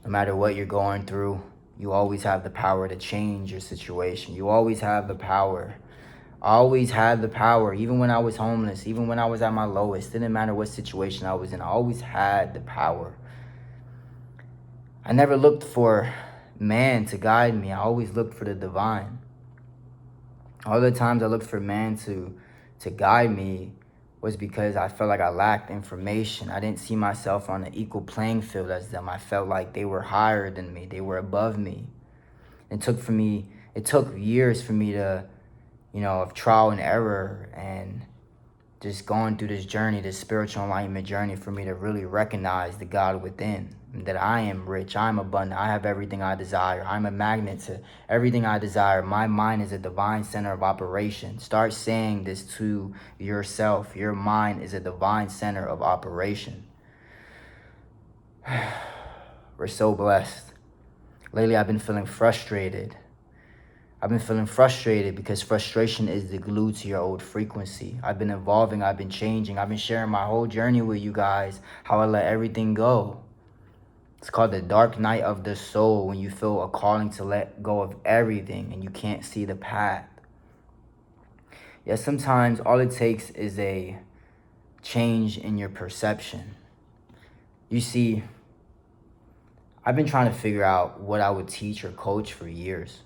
No matter what you're going through, you always have the power to change your situation. You always have the power. I always had the power, even when I was homeless, even when I was at my lowest. Didn't matter what situation I was in. I always had the power. I never looked for man to guide me. I always looked for the divine. All the times I looked for man to guide me was because I felt like I lacked information. I didn't see myself on an equal playing field as them. I felt like they were higher than me. They were above me. It took years for me to, of trial and error and just going through this journey, this spiritual enlightenment journey, for me to really recognize the God within, that I am rich, I'm abundant, I have everything I desire, I'm a magnet to everything I desire. My mind is a divine center of operation. Start saying this to yourself. Your mind is a divine center of operation. We're so blessed. Lately, I've been feeling frustrated. Because frustration is the glue to your old frequency. I've been evolving, I've been changing, I've been sharing my whole journey with you guys, how I let everything go. It's called the dark night of the soul, when you feel a calling to let go of everything and you can't see the path. Yet sometimes all it takes is a change in your perception. You see, I've been trying to figure out what I would teach or coach for years.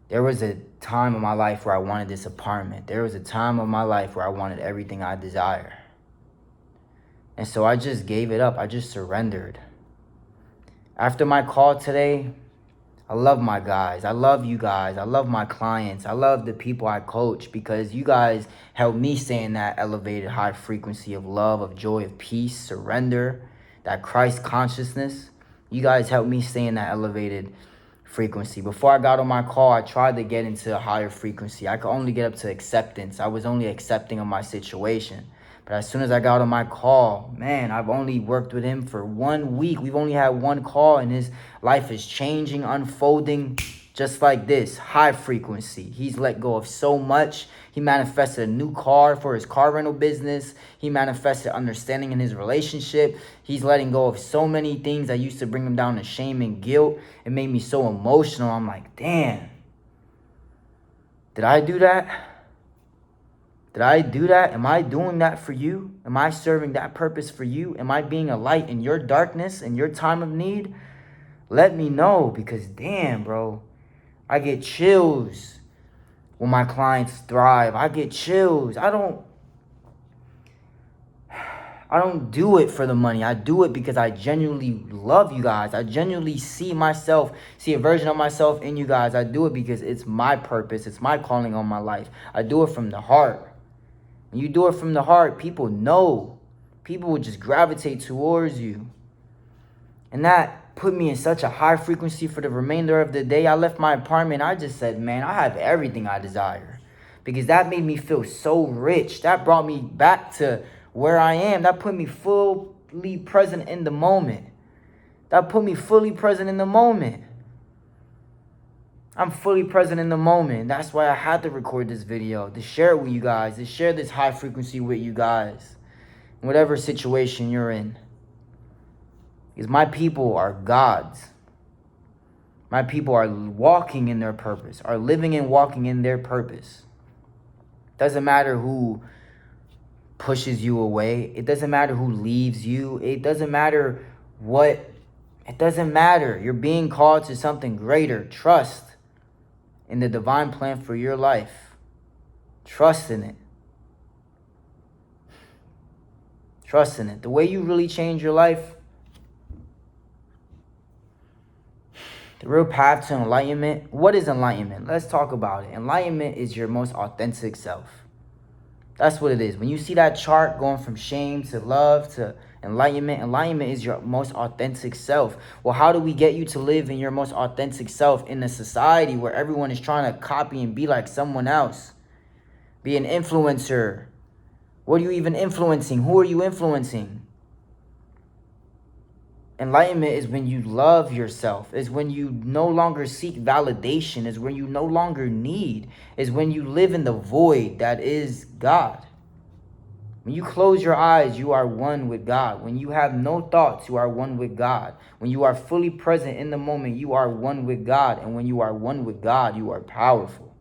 There was a time in my life where I wanted this apartment. There was a time of my life where I wanted everything I desire. And so I just gave it up. I just surrendered. After my call today, I love my guys. I love you guys. I love my clients. I love the people I coach, because you guys help me stay in that elevated high frequency of love, of joy, of peace, surrender, that Christ consciousness. You guys help me stay in that elevated frequency. Before I got on my call, I tried to get into a higher frequency. I could only get up to acceptance. I was only accepting of my situation. But as soon as I got on my call, man, I've only worked with him for 1 week. We've only had one call, and his life is changing, unfolding just like this. High frequency. He's let go of so much. He manifested a new car for his car rental business. He manifested understanding in his relationship. He's letting go of so many things that used to bring him down to shame and guilt. It made me so emotional. I'm like, damn, did I do that? Did I do that? Am I doing that for you? Am I serving that purpose for you? Am I being a light in your darkness, in your time of need? Let me know, because damn, bro, I get chills when my clients thrive. I get chills. I don't do it for the money. I do it because I genuinely love you guys. I genuinely see a version of myself in you guys. I do it because it's my purpose. It's my calling on my life. I do it from the heart. When you do it from the heart, people know. People will just gravitate towards you. And that put me in such a high frequency for the remainder of the day. I left my apartment. I just said, man, I have everything I desire. Because that made me feel so rich. That brought me back to where I am. That put me fully present in the moment. I'm fully present in the moment. That's why I had to record this video, to share it with you guys, to share this high frequency with you guys, in whatever situation you're in. Because my people are gods. My people are walking in their purpose, are living and walking in their purpose. Doesn't matter who pushes you away. It doesn't matter who leaves you. It doesn't matter what. It doesn't matter. You're being called to something greater. Trust in the divine plan for your life. Trust in it. Trust in it. The way you really change your life, the real path to enlightenment. What is enlightenment? Let's talk about it. Enlightenment is your most authentic self. That's what it is. When you see that chart going from shame to love to enlightenment is your most authentic self. Well, how do we get you to live in your most authentic self in a society where everyone is trying to copy and be like someone else? Be an influencer. What are you even influencing? Who are you influencing? Enlightenment is when you love yourself. Is when you no longer seek validation. Is when you no longer need. Is when you live in the void that is God. When you close your eyes, you are one with God. When you have no thoughts, you are one with God. When you are fully present in the moment, you are one with God. And when you are one with God, you are powerful.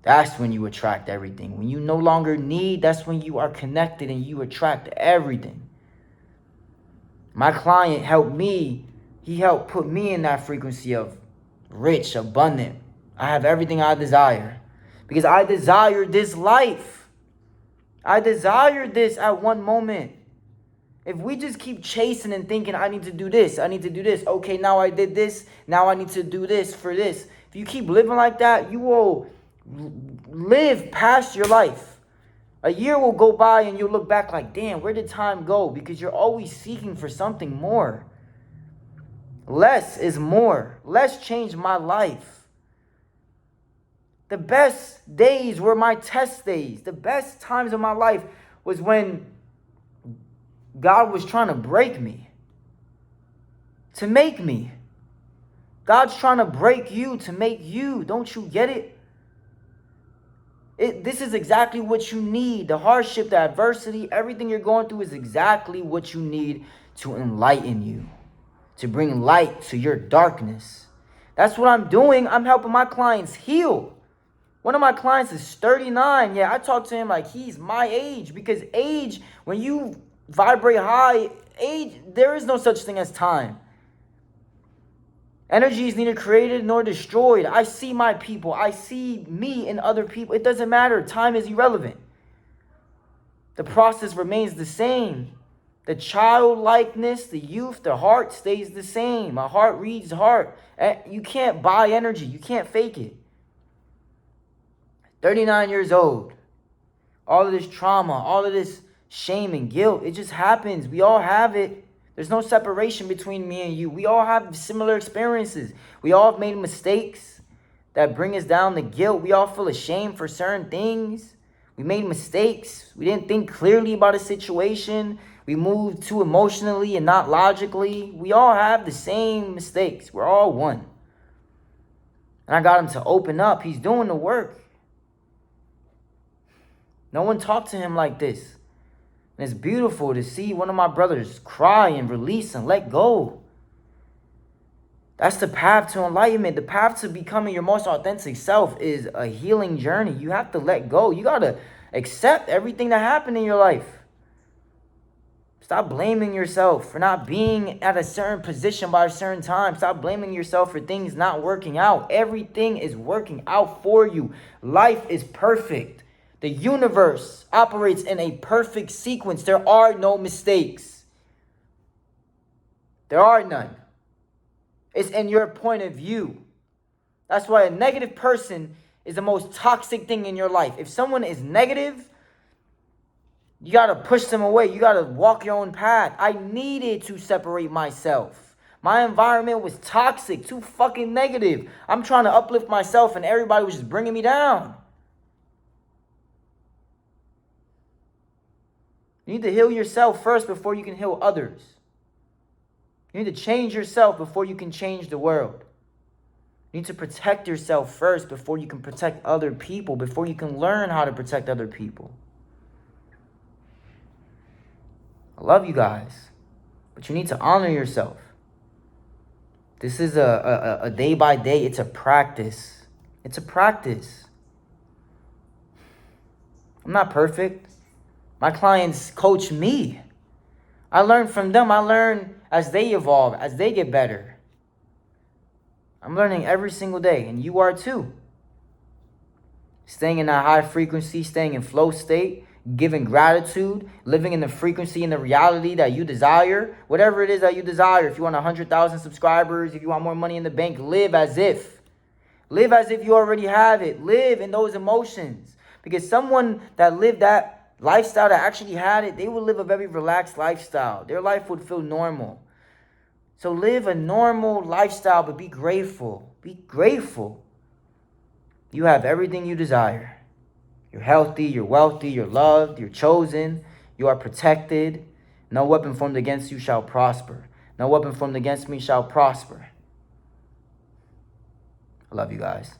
That's when you attract everything. When you no longer need, that's when you are connected and you attract everything. My client helped me. He helped put me in that frequency of rich, abundant. I have everything I desire because I desire this life. I desire this at one moment. If we just keep chasing and thinking, I need to do this, I need to do this. Okay, now I did this. Now I need to do this for this. If you keep living like that, you will live past your life. A year will go by and you'll look back like, damn, where did time go? Because you're always seeking for something more. Less is more. Less changed my life. The best days were my test days. The best times of my life was when God was trying to break me, to make me. God's trying to break you to make you. Don't you get it? This is exactly what you need. The hardship, the adversity, everything you're going through is exactly what you need to enlighten you, to bring light to your darkness. That's what I'm doing. I'm helping my clients heal. One of my clients is 39. Yeah, I talk to him like he's my age because age, when you vibrate high, age, there is no such thing as time. Energy is neither created nor destroyed. I see my people. I see me in other people. It doesn't matter. Time is irrelevant. The process remains the same. The childlikeness, the youth, the heart stays the same. A heart reads heart. You can't buy energy. You can't fake it. 39 years old. All of this trauma, all of this shame and guilt, it just happens. We all have it. There's no separation between me and you. We all have similar experiences. We all have made mistakes that bring us down to guilt. We all feel ashamed for certain things. We made mistakes. We didn't think clearly about a situation. We moved too emotionally and not logically. We all have the same mistakes. We're all one. And I got him to open up. He's doing the work. No one talked to him like this. And it's beautiful to see one of my brothers cry and release and let go. That's the path to enlightenment. The path to becoming your most authentic self is a healing journey. You have to let go. You got to accept everything that happened in your life. Stop blaming yourself for not being at a certain position by a certain time. Stop blaming yourself for things not working out. Everything is working out for you. Life is perfect. The universe operates in a perfect sequence. There are no mistakes. There are none. It's in your point of view. That's why a negative person is the most toxic thing in your life. If someone is negative, you got to push them away. You got to walk your own path. I needed to separate myself. My environment was toxic, too fucking negative. I'm trying to uplift myself and everybody was just bringing me down. You need to heal yourself first before you can heal others. You need to change yourself before you can change the world. You need to protect yourself first before you can protect other people, before you can learn how to protect other people. I love you guys, but you need to honor yourself. This is a day by day. It's a practice. It's a practice. I'm not perfect. My clients coach me. I learn from them. I learn as they evolve, as they get better. I'm learning every single day, and you are too. Staying in that high frequency, staying in flow state, giving gratitude, living in the frequency and the reality that you desire. Whatever it is that you desire. If you want 100,000 subscribers, if you want more money in the bank, live as if. Live as if you already have it. Live in those emotions. Because someone that lived that lifestyle, that actually had it, they would live a very relaxed lifestyle. Their life would feel normal. So live a normal lifestyle, but be grateful. Be grateful. You have everything you desire. You're healthy, you're wealthy, you're loved, you're chosen, you are protected. No weapon formed against you shall prosper. No weapon formed against me shall prosper. I love you guys.